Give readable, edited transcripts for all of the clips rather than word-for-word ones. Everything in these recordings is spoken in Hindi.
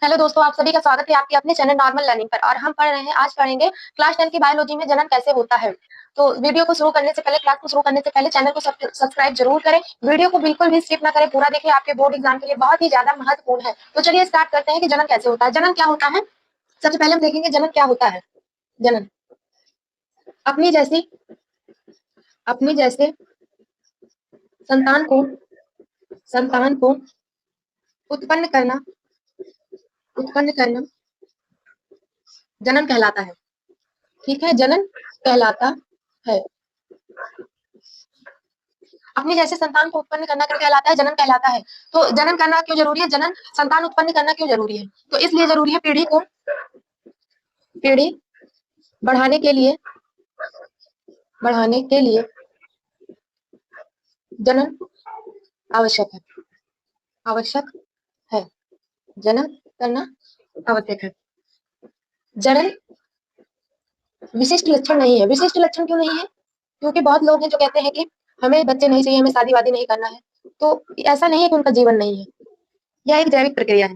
हेलो दोस्तों, आप सभी का स्वागत है आपके अपने चैनल नॉर्मल लर्निंग पर। और हम पढ़ रहे हैं, आज पढ़ेंगे क्लास 10 की बायोलॉजी में जनन कैसे होता है। तो वीडियो को शुरू करने से पहले, क्लास को शुरू करने से पहले चैनल को सब्सक्राइब जरूर करें। वीडियो को बिल्कुल भी स्किप ना करें, पूरा देखिए, आपके बोर्ड एग्जाम के लिए बहुत ही ज्यादा महत्वपूर्ण है। तो चलिए स्टार्ट करते हैं कि जनन कैसे होता है। जनन क्या होता है, सबसे पहले हम देखेंगे जनन क्या होता है। जनन अपनी जैसी अपनी जैसे संतान को उत्पन्न करना उत्पन्न करना जनन कहलाता है। ठीक है, जनन कहलाता है। अपनी जैसे संतान को उत्पन्न करना क्या कहलाता है? जनन कहलाता है। तो जनन करना क्यों जरूरी है? जनन संतान उत्पन्न करना क्यों जरूरी है? तो इसलिए जरूरी है, पीढ़ी बढ़ाने के लिए जनन आवश्यक है। आवश्यक है जनन करना आवश्यक है। जनन विशिष्ट लक्षण नहीं है। विशिष्ट लक्षण क्यों नहीं है? क्योंकि बहुत लोग हैं जो कहते हैं कि हमें बच्चे नहीं चाहिए, हमें शादी वादी नहीं करना है। तो ऐसा नहीं है कि उनका जीवन नहीं है। यह एक जैविक प्रक्रिया है।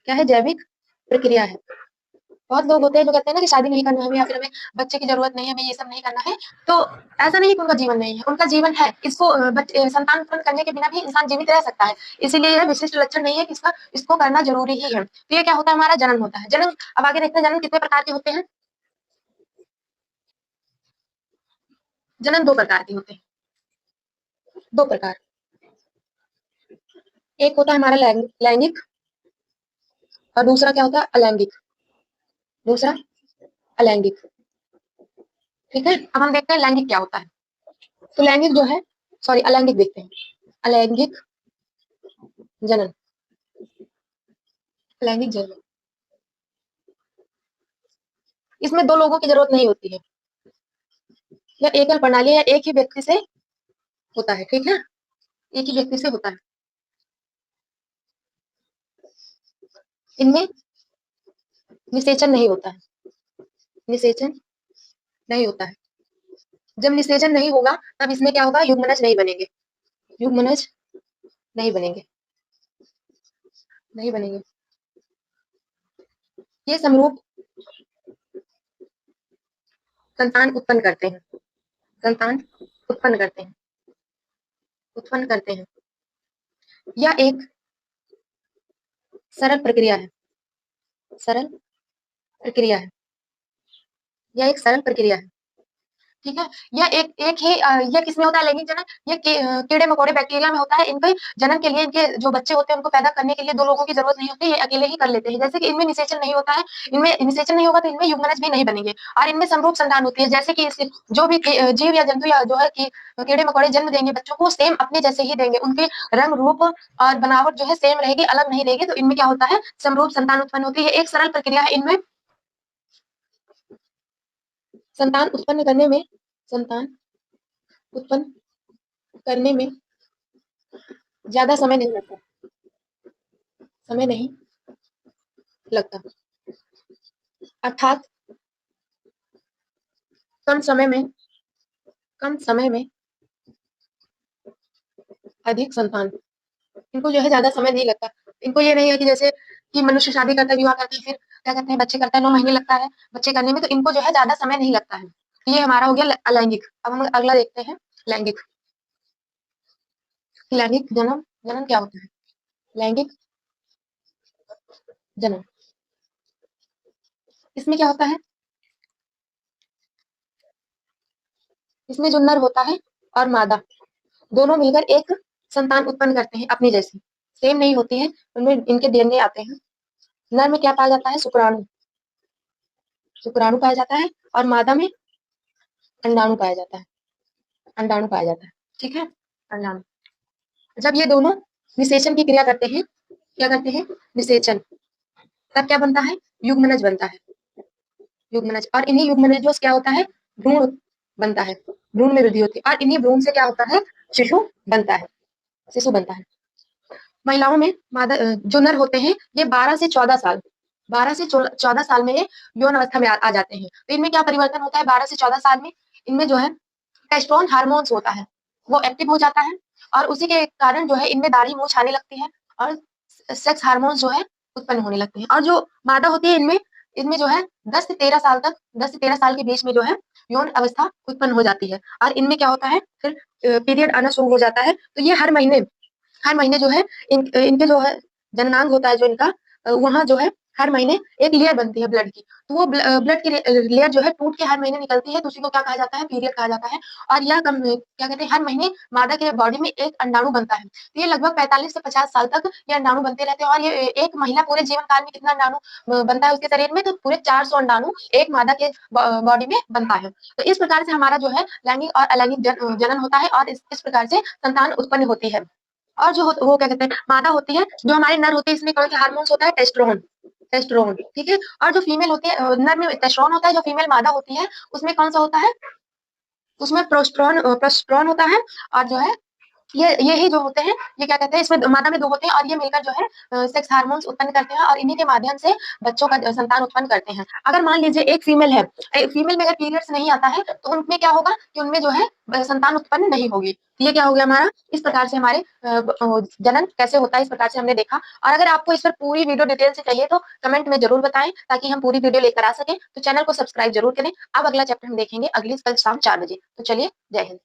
क्या है? जैविक प्रक्रिया है। बहुत लोग होते हैं जो कहते हैं ना कि शादी नहीं करना हमें, या फिर हमें बच्चे की जरूरत नहीं है, हमें ये सब नहीं करना है। तो ऐसा नहीं है कि उनका जीवन नहीं है, उनका जीवन है। इसको संतान उत्पन्न करने के बिना भी इंसान जीवित रह सकता है। इसीलिए यह विशिष्ट लक्षण नहीं है कि इसको करना जरूरी ही है। तो ये क्या होता है? हमारा जन्म होता है। जन्म, अब आगे देखते हैं जन्म कितने प्रकार के होते हैं। जन्म दो प्रकार के होते हैं। दो प्रकार। एक होता है हमारा लैंगिक, और दूसरा क्या होता है? अलैंगिक। दूसरा अलैंगिक। ठीक है, अब हम देखते हैं लैंगिक क्या होता है। तो लैंगिक जो है, सॉरी, अलैंगिक देखते हैं। अलैंगिक जनन। अलैंगिक जनन, इसमें दो लोगों की जरूरत नहीं होती है। यह एकल प्रणाली है, एक ही व्यक्ति से होता है। ठीक है, एक ही व्यक्ति से होता है। इनमें निषेचन नहीं होता है। निषेचन नहीं होता है। जब निषेचन नहीं होगा तब इसमें क्या होगा? युग्मनज नहीं बनेंगे। युग्मनज नहीं बनेंगे। नहीं बनेंगे। ये समरूप संतान उत्पन्न करते हैं। संतान उत्पन्न करते हैं। उत्पन्न करते हैं। यह एक सरल प्रक्रिया है। सरल प्रक्रिया है। यह एक सरल प्रक्रिया है। ठीक है, यह एक ही यह किसमें होता है? लैंगिक जनन। यह कीड़े मकोड़े बैक्टीरिया में होता है। इनके जनन के लिए, इनके जो बच्चे होते हैं उनको पैदा करने के लिए दो लोगों की जरूरत नहीं होती, ये अकेले ही कर लेते हैं। जैसे कि इनमें निषेचन नहीं होता है। इनमें निषेचन नहीं होगा तो इनमें युग्मनज भी नहीं बनेंगे, और इनमें समरूप संतान होती है। जैसे कि जो भी जीव या जंतु, या जो है कि कीड़े मकोड़े जन्म देंगे बच्चों को, सेम अपने जैसे ही देंगे। उनके रंग रूप और बनावट जो है सेम रहेगी, अलग नहीं रहेगी। तो इनमें क्या होता है? समरूप संतान उत्पन्न होती है। एक सरल प्रक्रिया है। इनमें संतान उत्पन्न करने में संतान उत्पन्न करने में ज्यादा समय नहीं लगता। समय नहीं लगता, अर्थात कम समय में कम समय में अधिक संतान। इनको जो है ज्यादा समय नहीं लगता। इनको ये नहीं है कि जैसे कि मनुष्य शादी करता है, विवाह करता है, फिर क्या कहते हैं, बच्चे करता है, 9 महीने लगता है बच्चे करने में। तो इनको जो है ज्यादा समय नहीं लगता है। ये हमारा हो गया अलैंगिक। अब हम अगला देखते हैं, लैंगिक। लैंगिक जन्म, जनन क्या होता है? लैंगिक जन्म, इसमें क्या होता है? इसमें जो नर होता है और मादा दोनों मिलकर एक संतान उत्पन्न करते हैं अपनी जैसी। सेम नहीं होती है, उनमें इनके डीएनए आते हैं। नर में क्या पाया जाता है? शुक्राणु। शुक्राणु पाया जाता है, और मादा में अंडाणु पाया जाता है। अंडाणु पाया जाता है। ठीक है, अंडाणु। जब ये दोनों निषेचन की क्रिया करते हैं, क्या करते हैं? निषेचन। तब क्या बनता है? युग्मनज बनता है। युग्मनज, और इन्हीं युग्मनजों से क्या होता है? भ्रूण बनता है। भ्रूण में वृद्धि होती है, और इन्हीं भ्रूण से क्या होता है? शिशु बनता है। शिशु बनता है। महिलाओं में मादा जो नर होते हैं, ये 12 से 14 साल, 12 से 14 साल में ये यौन अवस्था में आ जाते हैं। तो इनमें क्या परिवर्तन होता है? 12 से 14 साल में इनमें जो है टेस्टोन हार्मोन्स होता है, वो एक्टिव हो जाता है, और उसी के कारण जो है इनमें दाढ़ी मूंछ आने लगती है, और सेक्स हार्मोन्स जो है उत्पन्न होने लगते हैं। और जो मादा होती है इनमें इनमें जो है 10 से 13 साल तक 10 से 13 साल के बीच में जो है यौन अवस्था उत्पन्न हो जाती है। और इनमें क्या होता है फिर पीरियड आना शुरू हो जाता है। तो ये हर महीने जो है इनके जो है जननांग होता है जो इनका वहाँ जो है हर महीने एक लेयर बनती है ब्लड की। तो वो ब्लड की लेयर जो है टूट के हर महीने निकलती है, तो उसी को क्या कहा जाता है, पीरियड कहा जाता है। और यह क्या कहते हैं, हर महीने मादा के बॉडी में एक अंडाणु बनता है। तो ये लगभग 45 से 50 साल तक ये अंडाणु बनते रहते हैं। और ये एक महिला पूरे जीवन काल में कितना अंडाणु बनता है उसके शरीर में, तो पूरे 400 अंडाणु एक मादा के बॉडी में बनता है। तो इस प्रकार से हमारा जो है लैंगिक और अलैंगिक जनन होता है और इस प्रकार से संतान उत्पन्न होती है। और जो वो क्या कहते हैं, मादा होती है, जो हमारे नर होते हैं, इसमें कौन सा हार्मोन्स होता है, टेस्टोस्टेरोन। टेस्टोस्टेरोन, ठीक है। और जो फीमेल होती है, नर में टेस्टोस्टेरोन होता है, जो फीमेल मादा होती है उसमें कौन सा होता है, उसमें प्रोस्टेरोन होता है। और जो है यही जो होते हैं, ये क्या कहते हैं, इसमें मादा में 2 होते हैं और ये मिलकर जो है सेक्स हार्मोन्स उत्पन्न करते हैं और इन्हीं के माध्यम से बच्चों का संतान उत्पन्न करते हैं। अगर मान लीजिए एक फीमेल है, फीमेल में अगर पीरियड्स नहीं आता है तो उनमें क्या होगा कि उनमें जो है संतान उत्पन्न नहीं होगी। तो ये क्या हो गया हमारा, इस प्रकार से हमारे जनन कैसे होता है, इस प्रकार से हमने देखा। और अगर आपको इस पर पूरी वीडियो डिटेल से चाहिए तो कमेंट में जरूर बताएं, ताकि हम पूरी वीडियो लेकर आ सकें। तो चैनल को सब्सक्राइब जरूर करें। अब अगला चैप्टर हम देखेंगे अगली कल शाम 4 बजे। तो चलिए, जय हिंद।